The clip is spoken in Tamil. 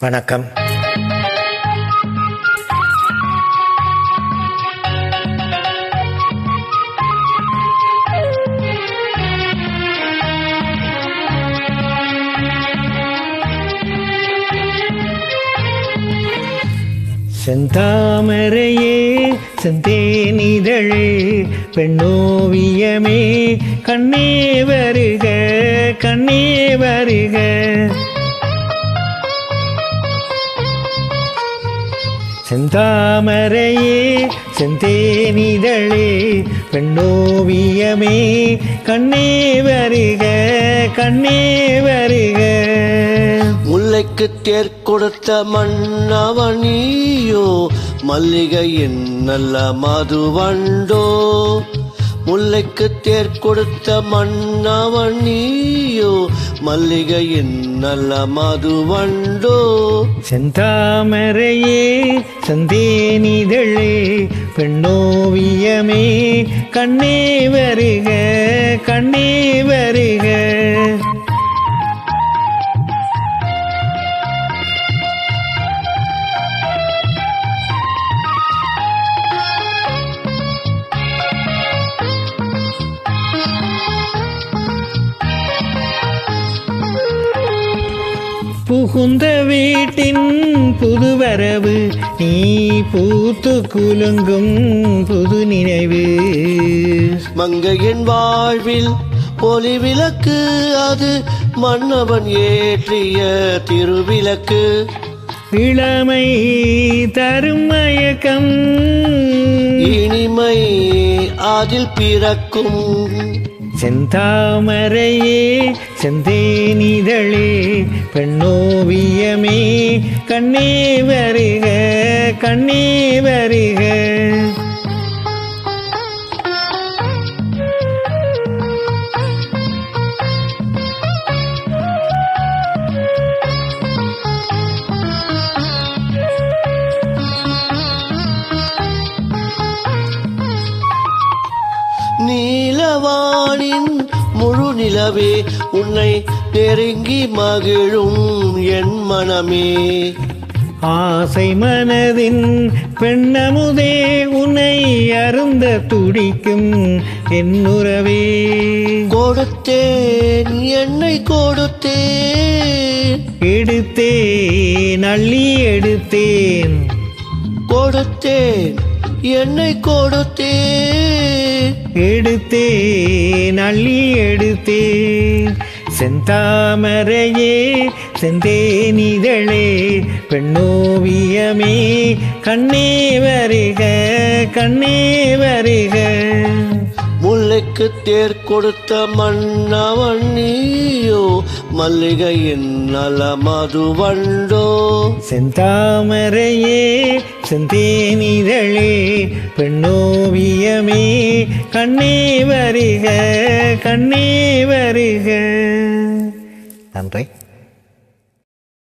வணக்கம். செந்தாமரையே செந்தேனிதழே பெண்ணோவியமே கண்ணே வருக கண்ணே வருக. செந்தாமரையே செந்தேனிதழே பெண்ணோவியமே கண்ணே வருக கண்ணே வருக. முல்லைக்கு தேர் கொடுத்த மன்னவனியோ மல்லிகையின் நல்ல மதுவண்டோ. முல்லைக்கு தேர் கொடுத்த மன்னவனியோ மல்லிகையின் நல்ல மதுவண்டோ. செந்தாமரையே செந்தேனிதழே பெண்ணோவியமே கண்ணே வருக கண்ணே வருக. புகுந்த வீட்டின் புதுவரவு நீ பூத்து குலுங்கும் புது நினைவு. மங்கையின் வாழ்வில் ஒளி விளக்கு அது மன்னவன் ஏற்றிய திருவிளக்கு. இளமை தரும் மயக்கம் இனிமை அதில் பிறக்கும். செந்தாமரையே செந்தேனிதழே பெண்ணோவியமே கண்ணே வருக கண்ணே வருக. நீலவானின் முழு நிலவே உன்னை நெருங்கி மகிழும் என் மனமே. ஆசை மனதின் பெண்ணமுதே உன்னை அருந்த துடிக்கும் என் உறவே. கொடுத்தேன் என்னை கொடுத்தேன் எடுத்தேன் அள்ளி எடுத்தேன். கொடுத்தேன் என்னை கொடுத்தேன் எடுத்தேன் அள்ளி எடுத்தேன். செந்தாமரையே செந்தேனிதழே பெண்ணோவியமே கண்ணே வருக கண்ணே வருக. முல்லைக்கு தேர் கொடுத்த மன்னவன் நீயோ மல்லிகையின் நல மதுவண்டோ. செந்தாமரையே செந்தேனிதழே பெண்ணோவியமே கண்ணே வருக கண்ணே வருக. நன்றி.